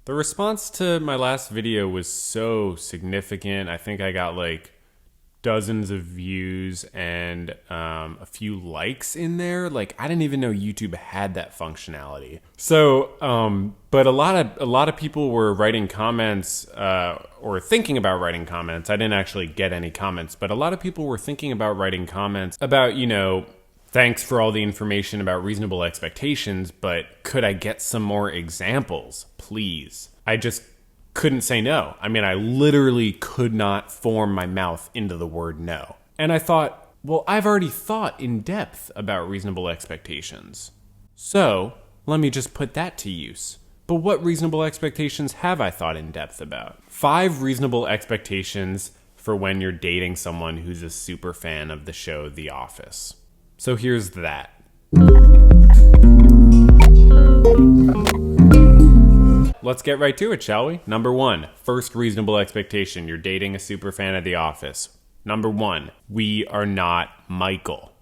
The response to my last video was so significant. I think I got like dozens of views and a few likes in there. Like, I didn't even know YouTube had that functionality. So, but a lot of people were writing comments or thinking about writing comments. I didn't actually get any comments, but a lot of people were thinking about writing comments about, thanks for all the information about reasonable expectations, but could I get some more examples, please? I just couldn't say no. I mean, I literally could not form my mouth into the word no. And I thought, well, I've already thought in depth about reasonable expectations. So let me just put that to use. But what reasonable expectations have I thought in depth about? 5 reasonable expectations for when you're dating someone who's a super fan of the show The Office. So here's that. Let's get right to it, shall we? Number 1, first reasonable expectation. You're dating a super fan of The Office. Number 1, we are not Michael.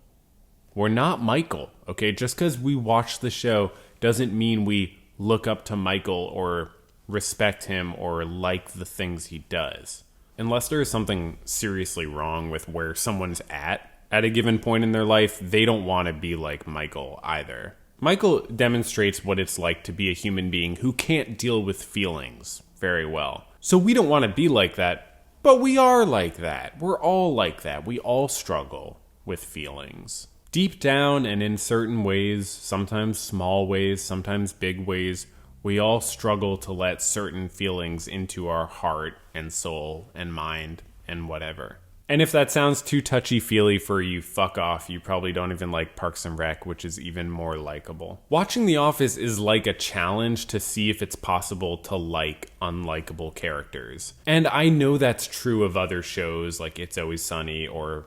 We're not Michael, okay? Just because we watch the show doesn't mean we look up to Michael or respect him or like the things he does. Unless there is something seriously wrong with where someone's at a given point in their life, they don't want to be like Michael either. Michael demonstrates what it's like to be a human being who can't deal with feelings very well. So we don't want to be like that, but we are like that. We're all like that. We all struggle with feelings. Deep down and in certain ways, sometimes small ways, sometimes big ways, we all struggle to let certain feelings into our heart and soul and mind and whatever. And if that sounds too touchy-feely for you, fuck off. You probably don't even like Parks and Rec, which is even more likable. Watching The Office is like a challenge to see if it's possible to like unlikable characters. And I know that's true of other shows like It's Always Sunny or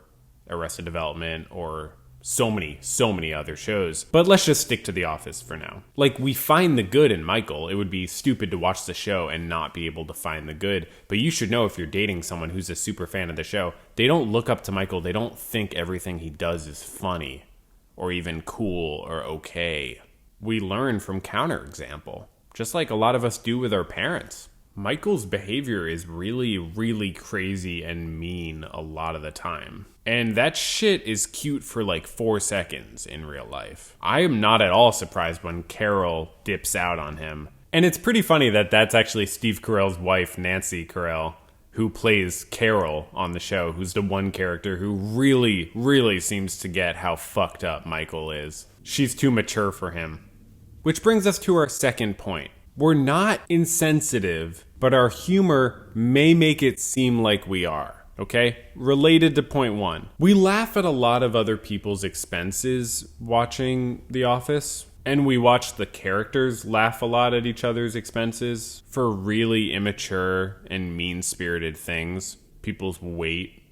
Arrested Development or so many other shows. But let's just stick to The Office for now. Like, we find the good in Michael. It would be stupid to watch the show and not be able to find the good. But you should know, if you're dating someone who's a super fan of the show, they don't look up to Michael. They don't think everything he does is funny or even cool or okay. We learn from counterexample, just like a lot of us do with our parents. Michael's behavior is really, really crazy and mean a lot of the time. And that shit is cute for like 4 seconds in real life. I am not at all surprised when Carol dips out on him. And it's pretty funny that that's actually Steve Carell's wife, Nancy Carell, who plays Carol on the show, who's the one character who really, really seems to get how fucked up Michael is. She's too mature for him. Which brings us to our second point. We're not insensitive, but our humor may make it seem like we are, okay? Related to point 1. We laugh at a lot of other people's expenses watching The Office, and we watch the characters laugh a lot at each other's expenses for really immature and mean-spirited things. People's weight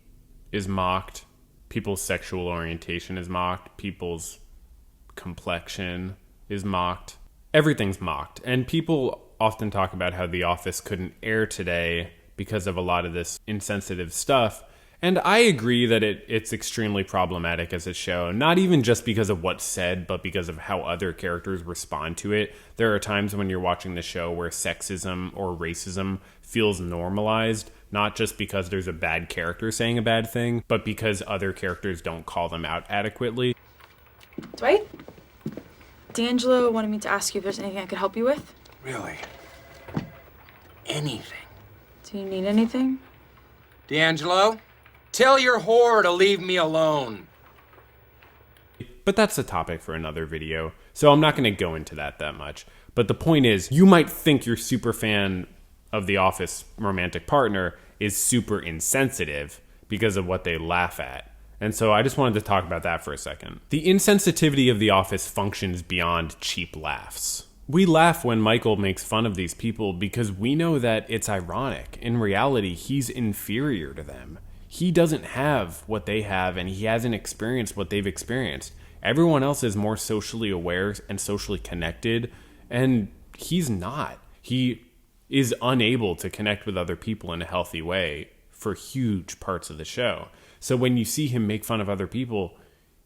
is mocked. People's sexual orientation is mocked. People's complexion is mocked. Everything's mocked, and people often talk about how The Office couldn't air today because of a lot of this insensitive stuff. And I agree that it's extremely problematic as a show, not even just because of what's said, but because of how other characters respond to it. There are times when you're watching the show where sexism or racism feels normalized, not just because there's a bad character saying a bad thing, but because other characters don't call them out adequately. Dwight? D'Angelo wanted me to ask you if there's anything I could help you with. Really? Anything? Do you need anything? D'Angelo, tell your whore to leave me alone. But that's a topic for another video, so I'm not going to go into that much. But the point is, you might think your super fan of The Office romantic partner is super insensitive because of what they laugh at. And so I just wanted to talk about that for a second. The insensitivity of The Office functions beyond cheap laughs. We laugh when Michael makes fun of these people because we know that it's ironic. In reality, he's inferior to them. He doesn't have what they have, and he hasn't experienced what they've experienced. Everyone else is more socially aware and socially connected, and he's not. He is unable to connect with other people in a healthy way for huge parts of the show. So when you see him make fun of other people,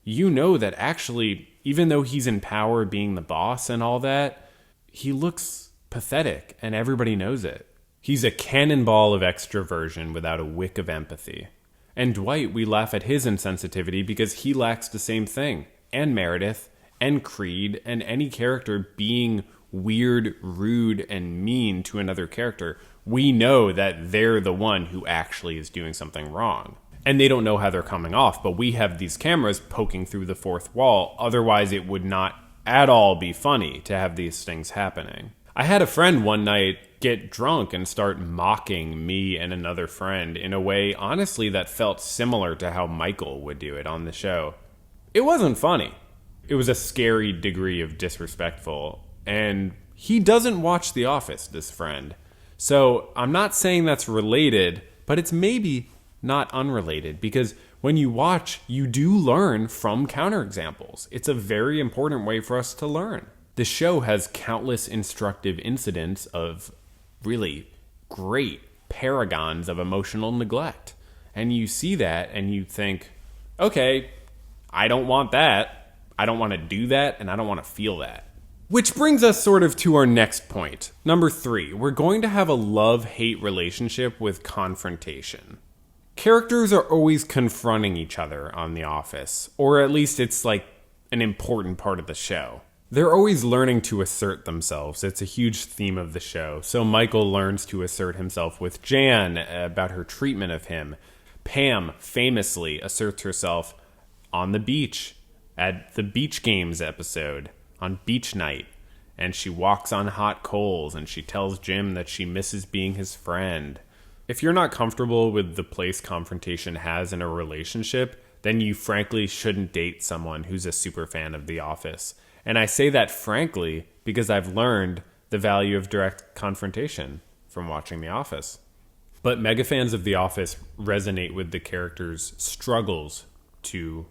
you know that actually, even though he's in power being the boss and all that, he looks pathetic, and everybody knows it. He's a cannonball of extroversion without a wick of empathy. And Dwight, we laugh at his insensitivity because he lacks the same thing. And Meredith, and Creed, and any character being weird, rude, and mean to another character, we know that they're the one who actually is doing something wrong. And they don't know how they're coming off, but we have these cameras poking through the fourth wall. Otherwise, it would not at all be funny to have these things happening. I had a friend one night get drunk and start mocking me and another friend in a way, honestly, that felt similar to how Michael would do it on the show. It wasn't funny. It was a scary degree of disrespectful. And he doesn't watch The Office, this friend. So I'm not saying that's related, but it's maybe not unrelated, because when you watch, you do learn from counterexamples. It's a very important way for us to learn. The show has countless instructive incidents of really great paragons of emotional neglect. And you see that and you think, okay, I don't want that. I don't want to do that, and I don't want to feel that. Which brings us sort of to our next point. Number 3, we're going to have a love-hate relationship with confrontation. Characters are always confronting each other on The Office, or at least it's like an important part of the show. They're always learning to assert themselves. It's a huge theme of the show. So Michael learns to assert himself with Jan about her treatment of him. Pam famously asserts herself on the beach at the Beach Games episode on beach night. And she walks on hot coals and she tells Jim that she misses being his friend. If you're not comfortable with the place confrontation has in a relationship, then you frankly shouldn't date someone who's a super fan of The Office. And I say that frankly because I've learned the value of direct confrontation from watching The Office. But mega fans of The Office resonate with the characters' struggles to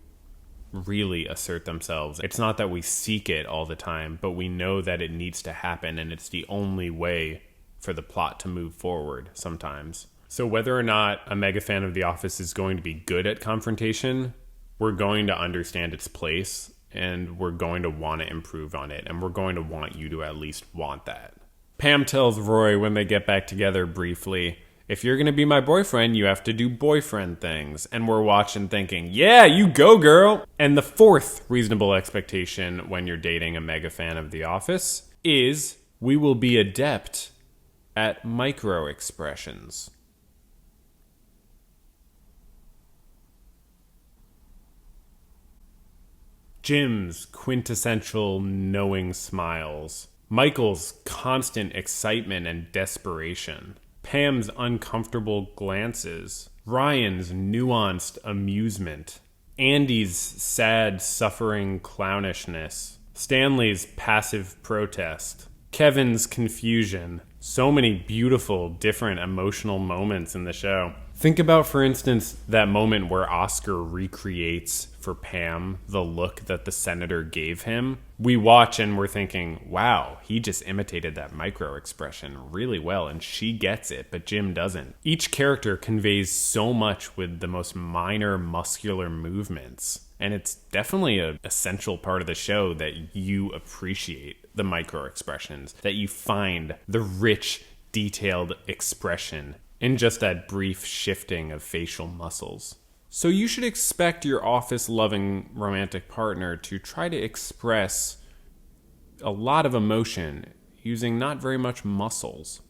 really assert themselves. It's not that we seek it all the time, but we know that it needs to happen, and it's the only way for the plot to move forward sometimes. So whether or not a mega fan of The Office is going to be good at confrontation, we're going to understand its place, and we're going to want to improve on it, and we're going to want you to at least want that. Pam tells Roy when they get back together briefly, if you're going to be my boyfriend, you have to do boyfriend things. And we're watching thinking, yeah, you go, girl. And the fourth reasonable expectation when you're dating a mega fan of The Office is we will be adept at microexpressions. Jim's quintessential knowing smiles. Michael's constant excitement and desperation. Pam's uncomfortable glances, Ryan's nuanced amusement, Andy's sad, suffering clownishness, Stanley's passive protest, Kevin's confusion. So many beautiful, different emotional moments in the show. Think about, for instance, that moment where Oscar recreates for Pam the look that the senator gave him. We watch and we're thinking, wow, he just imitated that microexpression really well, and she gets it, but Jim doesn't. Each character conveys so much with the most minor muscular movements, and it's definitely an essential part of the show that you appreciate the microexpressions, that you find the rich, detailed expression in just that brief shifting of facial muscles. So you should expect your office-loving romantic partner to try to express a lot of emotion using not very much muscles.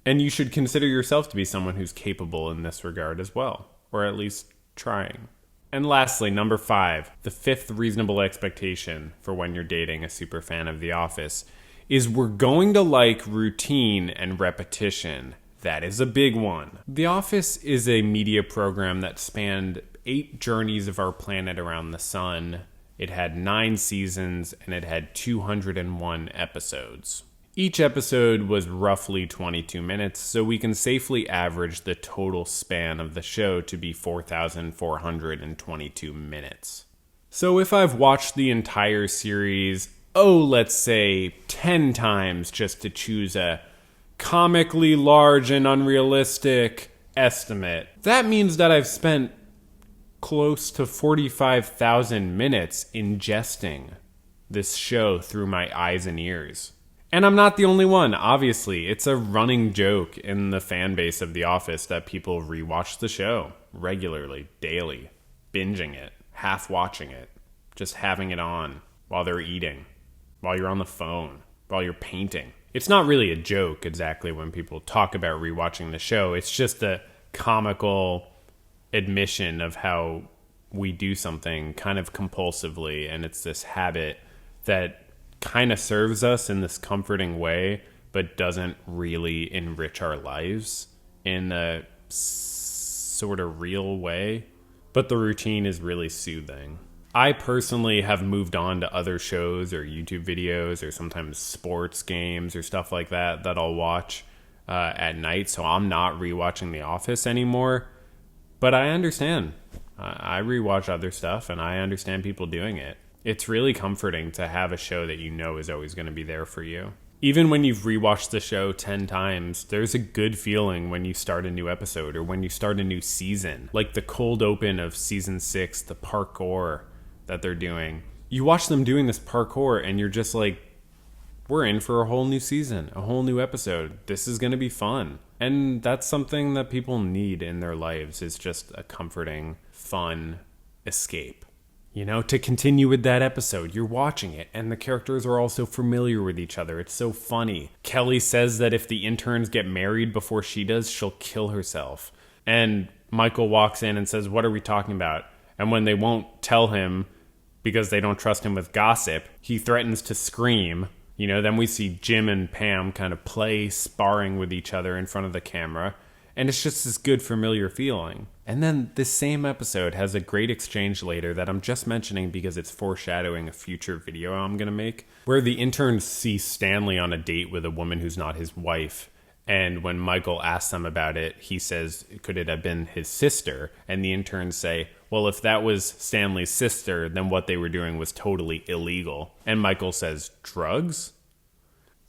And you should consider yourself to be someone who's capable in this regard as well, or at least trying. And lastly, number 5, the fifth reasonable expectation for when you're dating a super fan of The Office is we're going to like routine and repetition. That is a big one. The Office is a media program that spanned 8 journeys of our planet around the sun. It had 9 seasons, and it had 201 episodes. Each episode was roughly 22 minutes, so we can safely average the total span of the show to be 4,422 minutes. So if I've watched the entire series, let's say 10 times just to choose a comically large and unrealistic estimate, that means that I've spent close to 45,000 minutes ingesting this show through my eyes and ears. And I'm not the only one, obviously. It's a running joke in the fan base of The Office that people rewatch the show regularly, daily, binging it, half watching it, just having it on while they're eating, while you're on the phone, while you're painting. It's not really a joke exactly when people talk about rewatching the show. It's just a comical admission of how we do something kind of compulsively, and it's this habit that kind of serves us in this comforting way, but doesn't really enrich our lives in a sort of real way. But the routine is really soothing. I personally have moved on to other shows or YouTube videos or sometimes sports games or stuff like that I'll watch at night. So I'm not rewatching The Office anymore. But I understand. I rewatch other stuff and I understand people doing it. It's really comforting to have a show that you know is always going to be there for you. Even when you've rewatched the show 10 times, there's a good feeling when you start a new episode or when you start a new season. Like the cold open of season 6, the parkour that they're doing. You watch them doing this parkour and you're just like, we're in for a whole new season, a whole new episode. This is going to be fun. And that's something that people need in their lives, is just a comforting, fun escape. You know, to continue with that episode, you're watching it, and the characters are all so familiar with each other. It's so funny. Kelly says that if the interns get married before she does, she'll kill herself. And Michael walks in and says, what are we talking about? And when they won't tell him because they don't trust him with gossip, he threatens to scream. You know, then we see Jim and Pam kind of play, sparring with each other in front of the camera. And it's just this good, familiar feeling. And then this same episode has a great exchange later that I'm just mentioning because it's foreshadowing a future video I'm going to make, where the interns see Stanley on a date with a woman who's not his wife. And when Michael asks them about it, he says, could it have been his sister? And the interns say, well, if that was Stanley's sister, then what they were doing was totally illegal. And Michael says, drugs?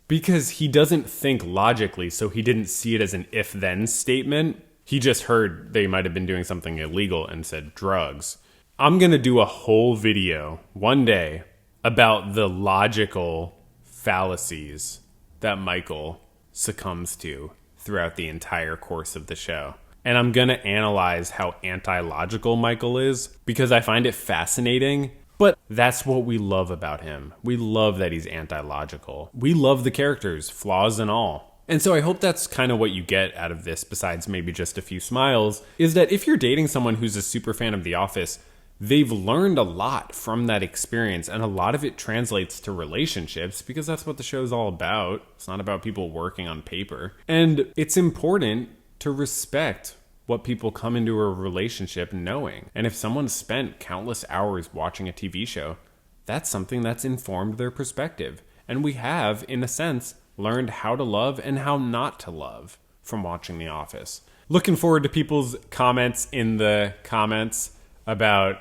Because he doesn't think logically, so he didn't see it as an if-then statement. He just heard they might have been doing something illegal and said drugs. I'm going to do a whole video one day about the logical fallacies that Michael succumbs to throughout the entire course of the show. And I'm going to analyze how anti-logical Michael is because I find it fascinating. But that's what we love about him. We love that he's anti-logical. We love the characters, flaws and all. And so I hope that's kind of what you get out of this, besides maybe just a few smiles, is that if you're dating someone who's a super fan of The Office, they've learned a lot from that experience, and a lot of it translates to relationships because that's what the show's all about. It's not about people working on paper. And it's important to respect what people come into a relationship knowing. And if someone spent countless hours watching a TV show, that's something that's informed their perspective. And we have, in a sense, learned how to love and how not to love from watching The Office. Looking forward to people's comments in the comments about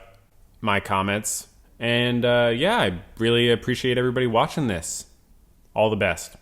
my comments. And yeah, I really appreciate everybody watching this. All the best.